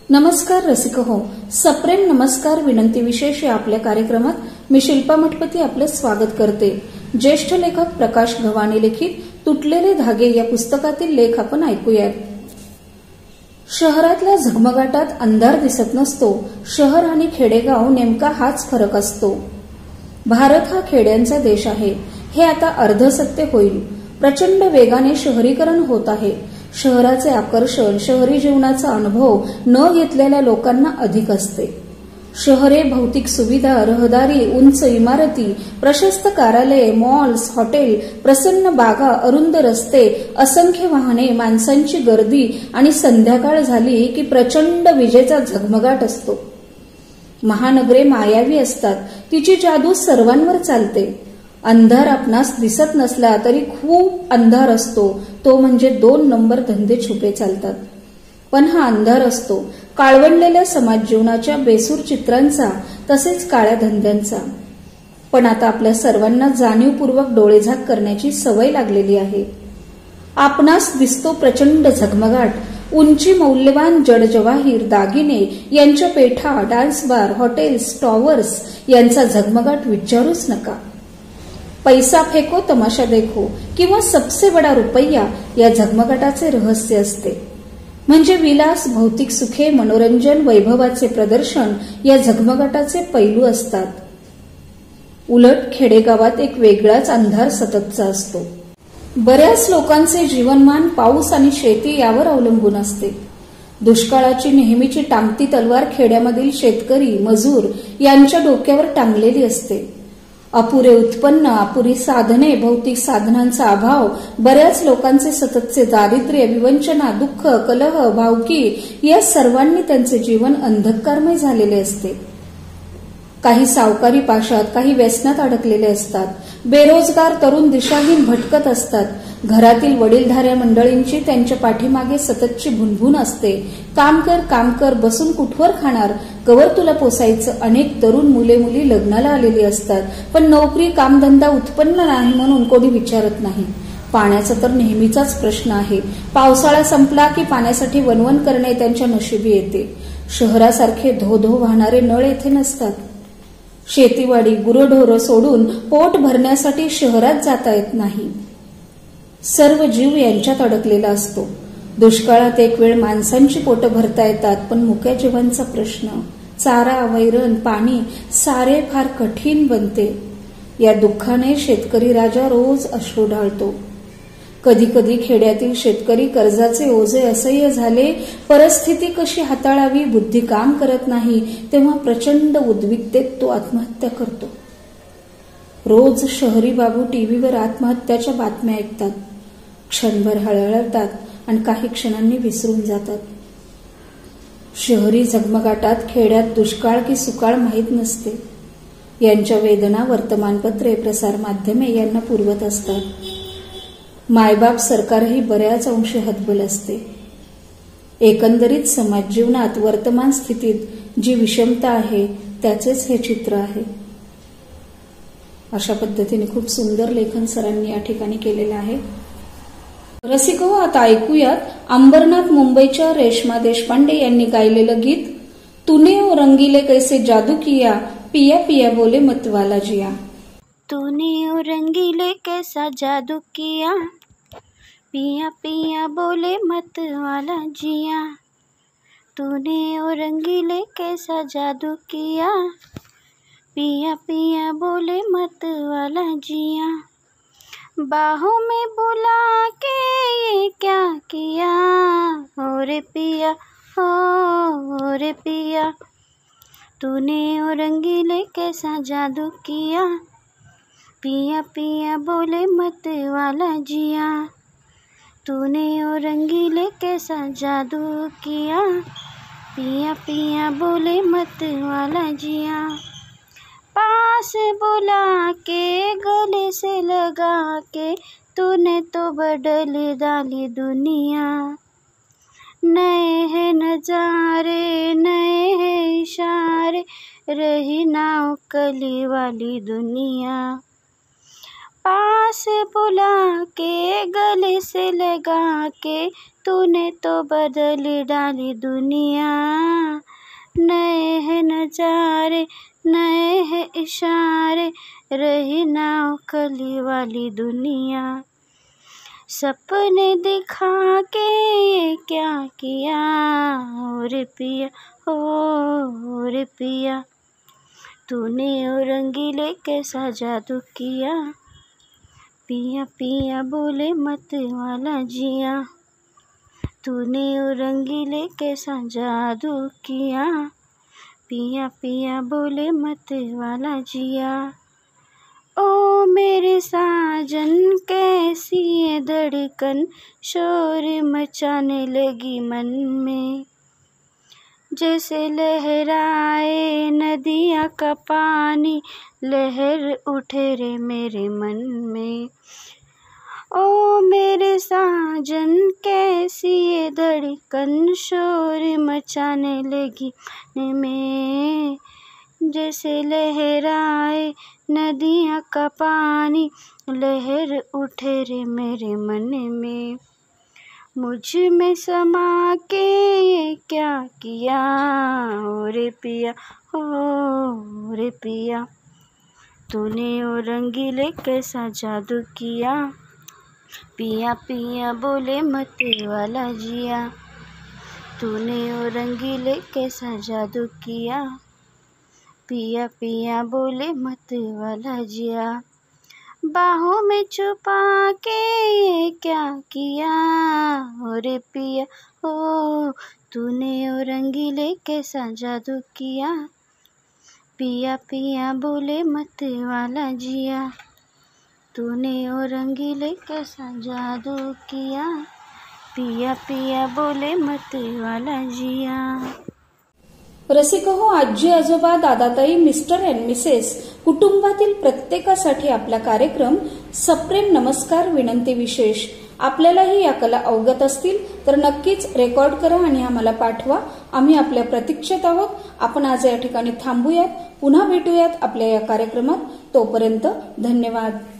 नमस्कार रसिक हो, सप्रेम नमस्कार विनंती विशेष या आपल्या कार्यक्रमात मी शिल्पा मठपती आपलं स्वागत करते। ज्येष्ठ लेखक प्रकाश गव्हाणे लिखित तुटलेले धागे या पुस्तकातील लेख आपण ऐकूयात। शहरातल्या झगमगाटात अंधार दिसत नसतो, शहर आणि खेडेगाव नेमका हाच फरक असतो। भारत हा खेड्यांचा देश आहे, हे आता अर्धसत्य होईल। प्रचंड वेगाने शहरीकरण होत आहे। शहराचे आकर्षण शहरी जीवनाचा अनुभव न घेतलेल्या लोकांना अधिक असते। शहरे भौतिक सुविधा, रहदारी, उंच इमारती, प्रशस्त कार्यालये, मॉल्स, हॉटेल, प्रसन्न बागा, अरुंद रस्ते, असंख्य वाहने, माणसांची गर्दी आणि संध्याकाळ झाली की प्रचंड विजेचा झगमगाट असतो। महानगरे मायावी असतात, तिची जादू सर्वांवर चालते। अंधार आपणास दिसत नसला तरी खूप अंधार असतो, तो म्हणजे 2 नंबर धंदे छुपे चालतात। पण हा अंधार असतो काळवंडलेल्या समाज जीवनाच्या बेसूर चित्रांचा, तसेच काळ्या धंद्यांचा। पण आता आपल्या सर्वांना जाणीवपूर्वक डोळेझाक करण्याची सवय लागलेली आहे। आपणास दिसतो प्रचंड झगमगाट, उंची, मौल्यवान जडजवाहीर, दागिने यांच्या पेठा, डान्स बार, हॉटेल्स, टॉवर्स यांचा झगमगाट विचारूच नका। पैसा फेको तमाशा देखो किंवा सबसे बडा रुपया या झगमगाटाचे रहस्य असते। म्हणजे विलास, भौतिक सुखे, मनोरंजन, वैभवाचे प्रदर्शन या झगमगाटाचे पैलू असतात। उलट खेडेगावात एक वेगळाच अंधार सततचा असतो। बऱ्याच लोकांचे जीवनमान पाऊस आणि शेती यावर अवलंबून असते। दुष्काळाची नेहमीची टांगती तलवार खेड्यामधील शेतकरी, मजूर यांच्या डोक्यावर टांगलेली असते। अपुरे उत्पन्न, अपुरी साधने, भौतिक साधनांचा अभाव, बऱ्याच लोकांचे सततचे दारिद्र्य, विवंचना, दुःख, कलह, भावकी या सर्वांनी त्यांचे जीवन अंधकारमय झालेले असते। काही सावकारी पाशात, काही व्यसनात अडकलेले असतात। बेरोजगार तरुण दिशाहीन भटकत असतात। घरातील वडीलधाऱ्या मंडळींची त्यांच्या पाठीमागे सततची भुणभुण असते। काम कर, काम कर, बसून कुठवर खाणार, कवर तुला पोसायचं। अनेक तरुण मुले मुली लग्नाला आलेली असतात, पण नोकरी, कामधंदा, उत्पन्न नाही म्हणून कोणी विचारत नाही। पाण्याचा तर नेहमीचाच प्रश्न आहे। पावसाळा संपला की पाण्यासाठी वणवण करणे त्यांच्या नशिबी येते। शहरासारखे धो धो वाहणारे नळ येथे नसतात। शेतीवाडी, गुरढोरं सोडून पोट भरण्यासाठी शहरात जाता येत नाही। सर्व जीव यांच्यात अडकलेला असतो। दुष्काळात एक वेळ माणसांची पोटं भरता येतात, पण मुक्या जीवांचा प्रश्न, चारा, वैरण, पाणी सारे फार कठीण बनते। या दुःखाने शेतकरी राजा रोज अश्रू ढाळतो। कधी कधी खेड्यातील शेतकरी कर्जाचे ओझे असह्य झाले, परिस्थिती कशी हाताळावी बुद्धी काम करत नाही, तेव्हा प्रचंड उद्विग्नतेत तो आत्महत्या करतो। रोज शहरी बाबू टीव्हीवर आत्महत्याच्या बातम्या ऐकतात, क्षणभर हळहळतात आणि काही क्षणांनी विसरून जातात। शहरी झगमगाटात खेड्यात दुष्काळ की सुकाळ माहीत नसते। यांच्या वेदना वर्तमानपत्रे, प्रसार माध्यमे यांना पुरवत असतात। मायबाप सरकारही बऱ्याच अंशी हतबल असते। एकंदरीत समाज जीवनात वर्तमान स्थितीत जी विषमता आहे त्याचेच हे चित्र आहे। अशा पद्धतीने खूप सुंदर लेखन सरांनी या ठिकाणी केलेलं आहे। रसिक हो, आता ऐकूयात अंबरनाथ मुंबईच्या रेश्मा देशपांडे यांनी गायलेलं गीत तूने ओ रंगीले कैसे जादू किया, पिया पिया बोले मतवाला जिया। तूने ओ रंगीले कैसा जादू किया, पिया पिया बोले मतवाला जिया। तूने ओ रंगीले कैसा जादू किया, पिया पिया बोले मतवाला जिया। बाहों में बुला के ये क्या किया, हो रे पिया, हो रे पिया। तूने ओ रंगीले कैसा जादू किया, पिया पिया बोले मतवाला जिया। तूने ओ रंगीले कैसा जादू किया, पिया पिया बोले मतवाला जिया। पास बुला के गले से लगा के तूने तो बदल डाली दुनिया। नए हैं नजारे, नए हैं इशारे, रही ना कली वाली दुनिया। पास बुला के गले से लगा के तूने तो बदल डाली दुनिया। नए हैं नजारे नए हैं इशारे रही ना कली वाली दुनिया। सपने दिखा के ये क्या किया रे पिया ओ रे पिया। तूने ओ रंगीले कैसा जादू किया। पिया पिया बोले मत वाला जिया। तूने ओ रंगीले कैसा जादू किया। पिया पिया बोले मत वाला जिया। ओ मेरे साजन कैसी ये धड़कन शोर मचाने लगी मन में। जैसे लहराए नदिया का पानी लहर उठे रे मेरे मन में। ओ मेरे साजन कैसी ये धड़कन शोर मचाने लगी में। जैसे लहराए नदिया का पानी लहर उठे रे मेरे मन में। मुझ में समा के ये क्या किया ओ रे पिया ओ रे पिया। तूने ओ रंगीले कैसा जादू किया। पिया पिया बोले मत वाला जिया। तूने ओ रंगीले कैसा जादू किया। पिया पिया बोले मत वाला जिया। बाहों में छुपा के ये क्या किया ओ रे पिया ओ। तूने ओ रंगीले कैसा जादू किया। पिया पिया बोले मत वाला जिया। तूने ओ रंगीले कैसा जादू किया। पिया पिया बोले मत वाला जिया। रसिक हो, आजी आजोबा दादाताई मिस्टर अँड मिसेस कुटुंबातील प्रत्येकासाठी आपला कार्यक्रम सप्रेम नमस्कार विनंती विशेष। आपल्यालाही या कला अवगत असतील तर नक्कीच रेकॉर्ड करा आणि आम्हाला पाठवा। आम्ही आपल्या प्रतीक्षेत आहोत। आपण आज या ठिकाणी थांबूयात, पुन्हा भेटूयात आपल्या या कार्यक्रमात। तोपर्यंत धन्यवाद।